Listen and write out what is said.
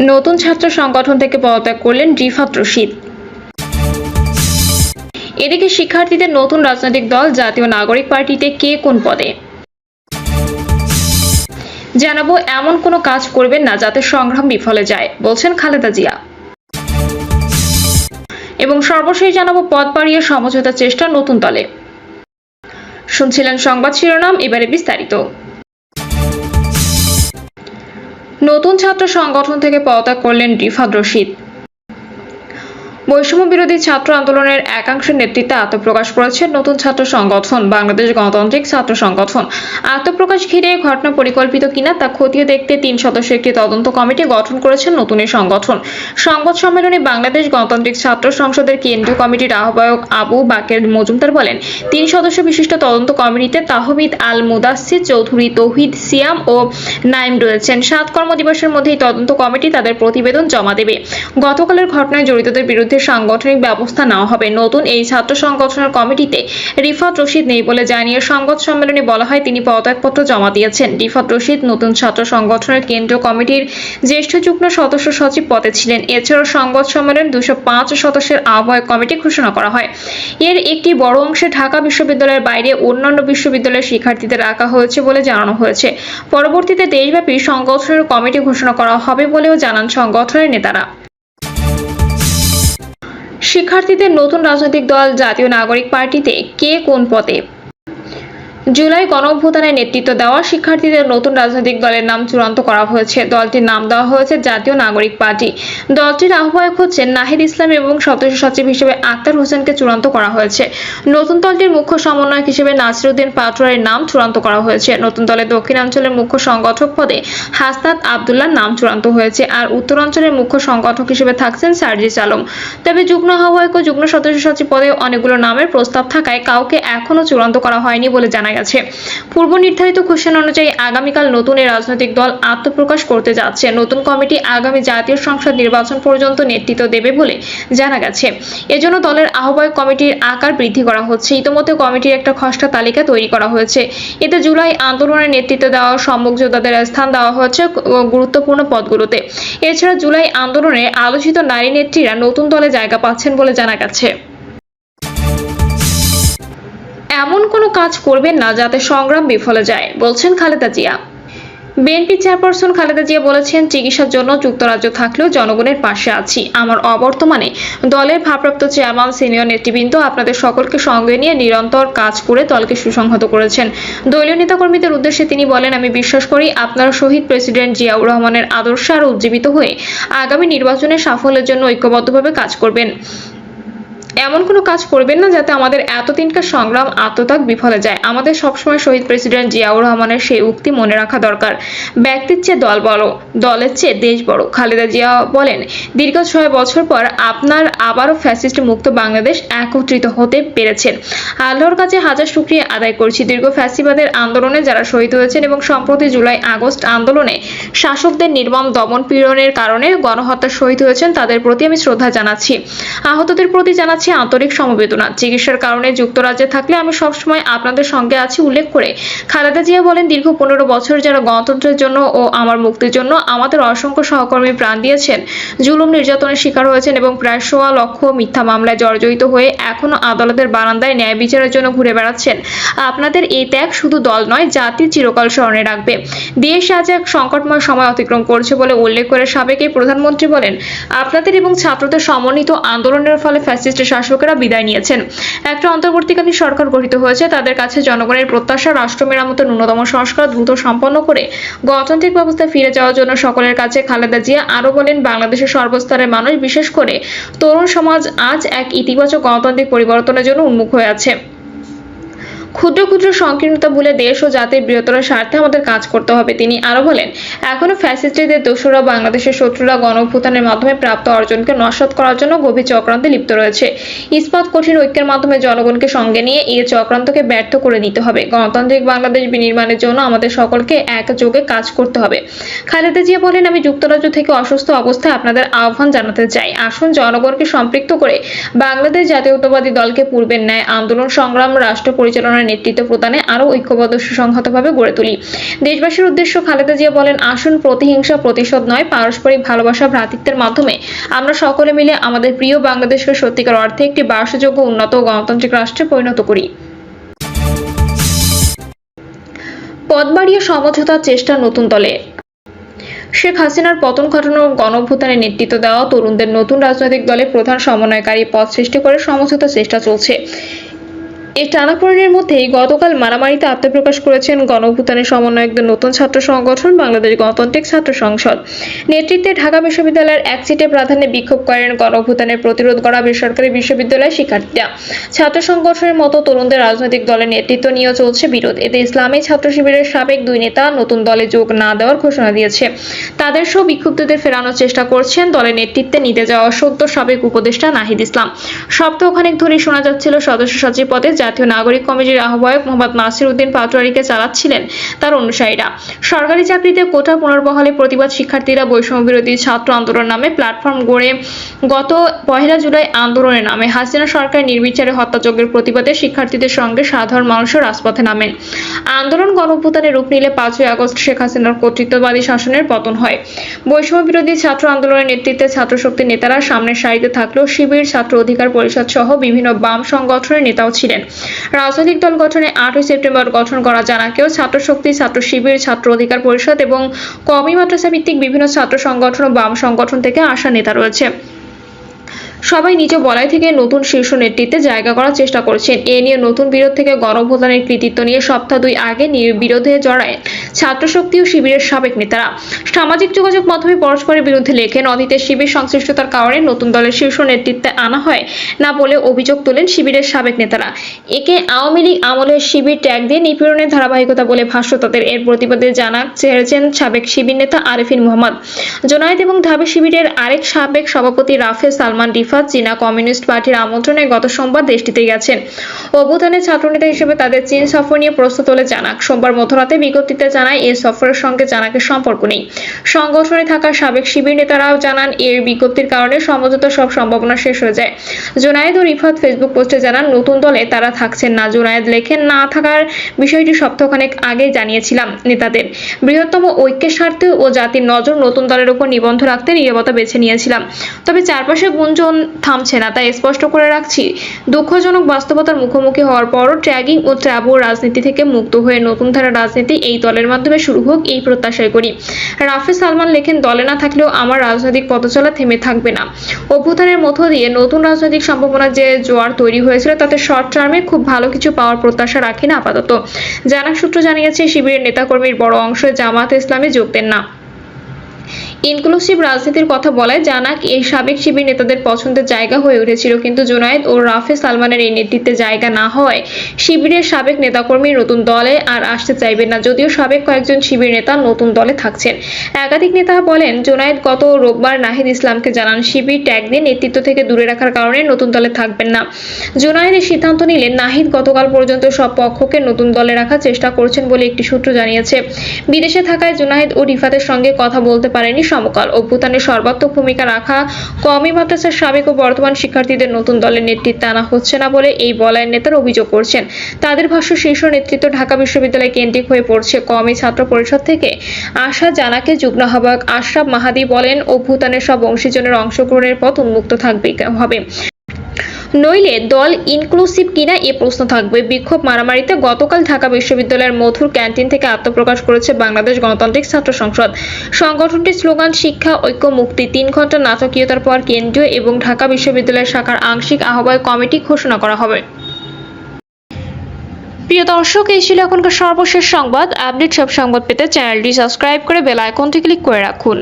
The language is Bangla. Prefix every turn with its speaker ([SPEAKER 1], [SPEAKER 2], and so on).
[SPEAKER 1] নতুন ছাত্র সংগঠন থেকে পদত্যাগ করলেন রিফাত রশিদ। এদিকে শিক্ষার্থীদের নতুন রাজনৈতিক দল জাতীয় নাগরিক পার্টিতে কে কোন পদে, জানাবো এমন কোনো কাজ করবেন না যাতে সংগ্রাম বিফলে যায়, বলছেন খালেদা জিয়া। এবং সর্বশেষ জানাবো পদ বাড়িয়ে সমঝোতার চেষ্টা নতুন দলে। শুনছিলেন সংবাদ শিরোনাম, এবারে বিস্তারিত। নতুন ছাত্র সংগঠন থেকে পদত্যাগ করলেন রিফাত রশিদ। বৈষম্য বিরোধী ছাত্র আন্দোলনের একাংশের নেতৃত্বে আত্মপ্রকাশ করেছে নতুন ছাত্র সংগঠন বাংলাদেশ গণতান্ত্রিক ছাত্র সংগঠন। আত্মপ্রকাশ ঘিরে ঘটনা পরিকল্পিত কিনা তা খতিয়ে দেখতে 3 সদস্যের একটি তদন্ত কমিটি গঠন করেছেন নতুন এই সংগঠন। সংবাদ সম্মেলনে বাংলাদেশ গণতান্ত্রিক ছাত্র সংসদের কেন্দ্রীয় কমিটির আহ্বায়ক আবু বাকের মজুমদার বলেন, 3 সদস্য বিশিষ্ট তদন্ত কমিটিতে তাহমিদ আল মুদাসসির চৌধুরী, তৌহিদ, সিয়াম ও নাইম রয়েছেন। 7 কর্মদিবসের মধ্যে এই তদন্ত কমিটি তাদের প্রতিবেদন জমা দেবে। গতকালের ঘটনায় জড়িতদের বিরুদ্ধে সাংগঠনিক ব্যবস্থা নেওয়া হবে। নতুন এই ছাত্র সংগঠনের কমিটিতে রিফাত রশিদ নেই বলে জানিয়ে সংবাদ সম্মেলনে বলা হয় তিনি পদত্যাগপত্র জমা দিয়েছেন। রিফাত রশিদ নতুন ছাত্র সংগঠনের কেন্দ্রীয় কমিটির জ্যেষ্ঠ যুগ্ম সদস্য সচিব পদে ছিলেন। এছাড়াও সংবাদ সম্মেলনে 205 সদস্যের আহ্বায়ক কমিটি ঘোষণা করা হয়। এর একটি বড় অংশে ঢাকা বিশ্ববিদ্যালয়ের বাইরে অন্যান্য বিশ্ববিদ্যালয়ের শিক্ষার্থীদের রাখা হয়েছে বলে জানানো হয়েছে। পরবর্তীতে দেশব্যাপী সংগঠনের কমিটি ঘোষণা করা হবে বলেও জানান সংগঠনের নেতারা। শিক্ষার্থীদের নতুন রাজনৈতিক দল জাতীয় নাগরিক পার্টিতে কে কোন পদে। জুলাই গণঅভ্যুত্থানে নেতৃত্ব দেওয়া শিক্ষার্থীদের নতুন রাজনৈতিক দলের নাম চূড়ান্ত করা হয়েছে। দলটির নাম দেওয়া হয়েছে জাতীয় নাগরিক পার্টি। দলটির আহ্বায়ক হচ্ছেন নাহিদ ইসলাম এবং সদস্য সচিব হিসেবে আক্তার হোসেনকে চূড়ান্ত করা হয়েছে। নতুন দলটির মুখ্য সমন্বয়ক হিসেবে নাসিরউদ্দিন পাটোয়ারির নাম চূড়ান্ত করা হয়েছে। নতুন দলের দক্ষিণাঞ্চলের মুখ্য সংগঠক পদে হাসনাত আব্দুল্লাহর নাম চূড়ান্ত হয়েছে। আর উত্তরাঞ্চলের মুখ্য সংগঠক হিসেবে থাকছেন সার্জিস আলম। তবে যুগ্ম আহ্বায়ক ও যুগ্ম সদস্য সচিব পদে অনেকগুলো নামের প্রস্তাব থাকায় কাউকে এখনো চূড়ান্ত করা হয়নি বলে জানা গেছে। পূর্ব নির্ধারিত ঘোষণা অনুযায়ী আগামীকাল নতুন এই রাজনৈতিক দল আত্মপ্রকাশ করতে যাচ্ছে। নতুন কমিটি আগামী জাতীয় সংসদ নির্বাচন পর্যন্ত নেতৃত্ব দেবে বলে জানা গেছে। এজন্য দলের আহ্বায়ক কমিটির আকার বৃদ্ধি করা হচ্ছে। ইতিমধ্যে কমিটির একটা খসড়া তালিকা তৈরি করা হয়েছে। এতে জুলাই আন্দোলনের নেতৃত্ব দেওয়া সম্মুখ যোদ্ধাদের স্থান দেওয়া হচ্ছে গুরুত্বপূর্ণ পদগুলোতে। এছাড়া জুলাই আন্দোলনে আলোচিত নারী নেত্রীরা নতুন দলে জায়গা পাচ্ছেন বলে জানা গেছে। এমন কোনো কাজ করবেন না যাতে সংগ্রাম বিফলে যায়, বলছেন খালেদা জিয়া। বিএনপি চেয়ারপারসন খালেদা জিয়া বলেছেন, চিকিৎসার জন্য যুক্তরাজ্য থাকলেও জনগণের পাশে আছি। আমার অবর্তমানে দলের ভারপ্রাপ্ত চেয়ারম্যান, সিনিয়র নেতৃবৃন্দ আপনাদের সকলকে সঙ্গে নিয়ে নিরন্তর কাজ করে দলকে সুসংহত করেছেন। দলীয় নেতাকর্মীদের উদ্দেশ্যে তিনি বলেন, আমি বিশ্বাস করি আপনারা শহীদ প্রেসিডেন্ট জিয়াউর রহমানের আদর্শে আরও উজ্জীবিত হয়ে আগামী নির্বাচনের সাফল্যের জন্য ঐক্যবদ্ধভাবে কাজ করবেন। এমন কোনো কাজ করবেন না যাতে আমাদের এতদিনকার সংগ্রাম, আত্মত্যাগ বিফলে যায়। আমাদের সবসময় শহীদ প্রেসিডেন্ট জিয়াউর রহমানের সেই উক্তি মনে রাখা দরকার, ব্যক্তির চেয়ে দল বড়, দলের চেয়ে দেশ বড়। খালেদা জিয়া বলেন, দীর্ঘ 6 বছর পর আপনার আবারও ফ্যাসিস্ট মুক্ত বাংলাদেশ একত্রিত হতে পেরেছেন। আল্লাহর কাছে হাজার শুকরিয়া আদায় করছি। দীর্ঘ ফ্যাসিবাদের আন্দোলনে যারা শহীদ হয়েছেন এবং সম্প্রতি জুলাই আগস্ট আন্দোলনে শাসকদের নির্মম দমন পীড়নের কারণে গণহত্যা শহীদ হয়েছেন, তাদের প্রতি আমি শ্রদ্ধা জানাচ্ছি। আহতদের প্রতি জানাচ্ছি আন্তরিক সমবেদনা। চিকিৎসার কারণে যুক্তরাজ্যে থাকলে আমি সবসময় আপনাদের সঙ্গে আছি উল্লেখ করে খালেদা জিয়া বলেন, দীর্ঘ 15 বছর যারা গণতন্ত্রের জন্য ও আমার মুক্তির জন্য আমাদের অসংখ্য সহকর্মী প্রাণ দিয়েছেন, জুলুম নির্যাতনের শিকার হয়েছেন এবং প্রায় 1.25 লক্ষ মিথ্যা মামলায় জর্জরিত হয়ে এখনো আদালতের বারান্দায় ন্যায় বিচারের জন্য ঘুরে বেড়াচ্ছেন, আপনাদের এই ত্যাগ শুধু দল নয়, জাতি চিরকাল স্মরণে রাখবে। দেশ আজ এক সংকটময় সময় অতিক্রম করছে বলে উল্লেখ করে সাবেক এই প্রধানমন্ত্রী বলেন, আপনাদের এবং ছাত্রদের সমন্বিত আন্দোলনের ফলে ফ্যাসিস্ট শাসকেরা বিদায় নিয়েছেন। একটা অন্তর্বর্তীকালীন সরকার গঠিত হয়েছে। তাদের কাছে জনগণের প্রত্যাশা রাষ্ট্র মেরামতের ন্যূনতম সংস্কার দ্রুত সম্পন্ন করে গণতান্ত্রিক ব্যবস্থায় ফিরে যাওয়ার জন্য সকলের কাছে। খালেদা জিয়া আরো বলেন, বাংলাদেশের সর্বস্তরের মানুষ, বিশেষ করে তরুণ সমাজ আজ এক ইতিবাচক গণতান্ত্রিক পরিবর্তনের জন্য উন্মুখ হয়ে আছে। ক্ষুদ্র ক্ষুদ্র সংকীর্ণতা ভুলে দেশ ও জাতির বৃহত্তর স্বার্থে আমাদের কাজ করতে হবে। তিনি আরো বলেন, এখনো ফ্যাসিস্টদের দোসররা বাংলাদেশের শত্রুরা গণঅভ্যুত্থানের মাধ্যমে প্রাপ্ত অর্জনকে নস্যাৎ করার জন্য গভীর চক্রান্তে লিপ্ত রয়েছে। ইস্পাত কঠিন ঐক্যের মাধ্যমে জনগণকে সঙ্গে নিয়ে এই চক্রান্তকে ব্যর্থ করে দিতে হবে। গণতান্ত্রিক বাংলাদেশ বিনির্মাণের জন্য আমাদের সকলকে একযোগে কাজ করতে হবে। খালেদা জিয়া বলেন, আমি যুক্তরাজ্য থেকে অসুস্থ অবস্থায় আপনাদের আহ্বান জানাতে চাই, আসুন জনগণকে সম্পৃক্ত করে বাংলাদেশ জাতীয়তাবাদী দলকে পূর্বের ন্যায় আন্দোলন, সংগ্রাম, রাষ্ট্র পরিচালনার আন্দোলনের নেতৃত্ব প্রদানে আরও ঐক্যবদ্ধ সুসংহতভাবে গড়ে তুলি। দেশবাসীর উদ্দেশ্য খালেদা জিয়া বলেন, আসুন প্রতিহিংসা প্রতিশোধ নয়, পারস্পরিক ভালোবাসা ভ্রাতৃত্বের মাধ্যমে আমরা সকলে মিলে আমাদের প্রিয় বাংলাদেশকে সত্যিকার অর্থে একটি বাসযোগ্য, উন্নত ও গণতান্ত্রিক রাষ্ট্রে পরিণত করি। পদ বাড়িয়ে সমঝোতার চেষ্টা নতুন দলে। শেখ হাসিনার পতন ঘটানো গণঅভ্যুত্থানে নেতৃত্ব দেওয়া তরুণদের নতুন রাজনৈতিক দলের প্রধান সমন্বয়কারী পদ সৃষ্টি করে সমঝোতার চেষ্টা চলছে। এই টানাপোড়েনের মধ্যেই গতকাল মারামারিতে আত্মপ্রকাশ করেছেন গণঅভ্যুত্থানের সমন্বয়কদের নতুন ছাত্র সংগঠন বাংলাদেশ গণতান্ত্রিক ছাত্র সংসদ। নেতৃত্বে ঢাকা বিশ্ববিদ্যালয়ের এক সিটে প্রাধান্যে বিক্ষোভ করেন গণঅভ্যুত্থানের প্রতিরোধ করা বেসরকারি বিশ্ববিদ্যালয়ের শিক্ষার্থীরা। ছাত্র সংগঠনের মতো তরুণদের রাজনৈতিক দলের নেতৃত্ব নিয়েও চলছে বিরোধ। এতে ইসলামী ছাত্র শিবিরের সাবেক দুই নেতা নতুন দলে যোগ না দেওয়ার ঘোষণা দিয়েছে। তাদের সহ বিক্ষুব্ধদের ফেরানোর চেষ্টা করছেন দলের নেতৃত্বে নিতে যাওয়া সদ্য সাবেক উপদেষ্টা নাহিদ ইসলাম। সপ্তাহখানেক ধরেই শোনা যাচ্ছিল সদস্য সচিব পদে জাতীয় নাগরিক কমিটির আহ্বায়ক মোহাম্মদ নাসির উদ্দিন পাটোয়ারিকে চালাচ্ছিলেন তার অনুসারীরা। সরকারি চাকরিতে কোটা পুনর্বহালে প্রতিবাদ শিক্ষার্থীরা বৈষম্য বিরোধী ছাত্র আন্দোলন নামে প্ল্যাটফর্ম গড়ে গত 1 জুলাই আন্দোলনের নামে হাসিনা সরকার নির্বিচারে হত্যাযজ্ঞের প্রতিবাদে শিক্ষার্থীদের সঙ্গে সাধারণ মানুষও রাজপথে নামেন। আন্দোলন গণঅভ্যুত্থানে রূপ নিলে 5 আগস্ট শেখ হাসিনার কর্তৃত্ববাদী শাসনের পতন হয়। বৈষম্য বিরোধী ছাত্র আন্দোলনের নেতৃত্বে ছাত্রশক্তির নেতারা সামনের সারিতে থাকলেও শিবির, ছাত্র অধিকার পরিষদ সহ বিভিন্ন বাম সংগঠনের নেতাও ছিলেন। রাজনৈতিক দল গঠনে 8 সেপ্টেম্বর গঠন করা জানাকেও ছাত্রশক্তি, ছাত্র শিবির, ছাত্র অধিকার পরিষদ এবং কওমি মাদ্রাসা ভিত্তিক বিভিন্ন ছাত্র সংগঠন ও বাম সংগঠন থেকে আসা নেতা রয়েছে। সবাই নিজ বলয় থেকে নতুন শীর্ষ নেতৃত্বে জায়গা করার চেষ্টা করছেন। এ নিয়ে নতুন বিরোধ থেকে গণঅভ্যুত্থানের কৃতিত্ব নিয়ে সপ্তাহ 2 আগে বিরোধে জড়ায় ছাত্রশক্তি ও শিবিরের সাবেক নেতারা। সামাজিক যোগাযোগ মাধ্যমে পরস্পরের বিরুদ্ধে লেখেন, অতীতে শিবির সংশ্লিষ্টতার কারণে নতুন দলের শীর্ষ নেতৃত্বে আনা হয় না বলে অভিযোগ তোলেন শিবিরের সাবেক নেতারা। একে আওয়ামী লীগ আমলের শিবির ট্যাগ দিয়ে নিপীড়নের ধারাবাহিকতা বলে ভাষ্য তাদের। এর প্রতিবাদে জানাক ছেড়েছেন সাবেক শিবির নেতা আরেফিন মোহাম্মদ জোনায়েদ এবং ঢাবি শিবিরের আরেক সাবেক সভাপতি রাফেজ সালমান চীনা কমিউনিস্ট পার্টির আমন্ত্রণে গত সোমবার দেশটিতে গেছেন। অভ্যুত্থানের ছাত্রনেতা হিসেবে তাদের চীন সফর নিয়ে প্রশ্ন তোলে জানাক। সোমবার মধ্যরাতে বিজ্ঞপ্তিতে জানায় এই সফরের সঙ্গে জানাকের সম্পর্ক নেই। সংগঠনে থাকা সাবেক শিবির নেতারাও জানান এর বিজ্ঞপ্তির কারণে সমঝোতার সব সম্ভাবনা শেষ হয়ে যায়। জোনায়েদ ও রিফাত ফেসবুক পোস্টে জানান নতুন দলে তারা থাকছেন না। জোনায়েদ লেখেন, না থাকার বিষয়টি সপ্তাহখানেক আগেই জানিয়েছিলাম নেতাদের। বৃহত্তম ঐক্যের স্বার্থে ও জাতির নজর নতুন দলের উপর নিবন্ধ রাখতে নীরবতা বেছে নিয়েছিলাম। তবে চারপাশে গুঞ্জন থামছে না, তাই স্পষ্ট করে রাখছি, দুঃখজনক বাস্তবতার মুখোমুখি হওয়ার পরও ট্র্যাগিং ও ট্যাবু রাজনীতি থেকে মুক্ত হয়ে নতুন ধারা রাজনীতি এই দলের মাধ্যমে শুরু হোক, এই প্রত্যাশাই করি। রাফেজ সালমান লেখেন, দলে না থাকলেও আমার রাজনৈতিক পথচলা থেমে থাকবে না। অভ্যুত্থানের মধ্য দিয়ে নতুন রাজনৈতিক সম্ভাবনা যে জোয়ার তৈরি হয়েছিল তাতে শর্ট টার্মে খুব ভালো কিছু পাওয়ার প্রত্যাশা রাখি না আপাতত। জানাক সূত্র জানিয়েছে, শিবিরের নেতাকর্মীর বড় অংশ জামায়াতে ইসলামে যোগ দেন না। ইনক্লুসিভ রাজনীতির কথা বলায় জানাক এই সাবেক শিবির নেতাদের পছন্দের জায়গা হয়ে উঠেছিল, কিন্তু জোনায়েদ ও রাফেজ সালমানের এই নেতৃত্বে জায়গা না হওয়ায় শিবিরের সাবেক নেতাকর্মী নতুন দলে আর আসতে চাইবেন না। যদিও সাবেক কয়েকজন শিবির নেতা নতুন দলে থাকছেন। একাধিক নেতা বলেন, জোনায়েদ গত রোববার নাহিদ ইসলামকে জানান শিবির ট্যাগ দিয়ে নেতৃত্ব থেকে দূরে রাখার কারণে নতুন দলে থাকবেন না। জোনায়েদ এই সিদ্ধান্ত নিলেন। নাহিদ গতকাল পর্যন্ত সব পক্ষকে নতুন দলে রাখার চেষ্টা করছেন বলে একটি সূত্র জানিয়েছে। বিদেশে থাকায় জোনায়েদ ও রিফাতের সঙ্গে কথা বলতে পারেনি সমকাল। অভ্যুত্থানে সর্বাত্মক ভূমিকা রাখা কওমি মাদ্রাসার সাবেক ও বর্তমান শিক্ষার্থীদের নতুন দলের নেতৃত্বে আনা হচ্ছে না বলে এই বলয়ের নেতারা অভিযোগ করছেন। তাদের ভাষ্য, শীর্ষ নেতৃত্ব ঢাকা বিশ্ববিদ্যালয় কেন্দ্রিক হয়ে পড়ছে। কওমি ছাত্র পরিষদ থেকে আসা জানাকে যুগ্ম আহ্বায়ক আশরাফ মাহাদি বলেন, অভ্যুত্থানের সব অংশীজনের অংশগ্রহণের পথ উন্মুক্ত হবে, নইলে দল ইনক্লুসিভ কিনা এ প্রশ্ন থাকবে। বিক্ষোভ মারামারিতে গতকাল ঢাকা বিশ্ববিদ্যালয়ের মধুর ক্যান্টিন থেকে আত্মপ্রকাশ করেছে বাংলাদেশ গণতান্ত্রিক ছাত্র সংসদ। সংগঠনটির স্লোগান শিক্ষা, ঐক্য, মুক্তি। 3 ঘন্টা নাটকীয়তার পর কেন্দ্রীয় এবং ঢাকা বিশ্ববিদ্যালয়ের শাখার আংশিক আহ্বায়ক কমিটি ঘোষণা করা হবে। প্রিয় দর্শক, এই ছিল এখনকার সর্বশেষ সংবাদ। আপডেট সব সংবাদ পেতে চ্যানেলটি সাবস্ক্রাইব করে বেল আইকনটি ক্লিক করে রাখুন।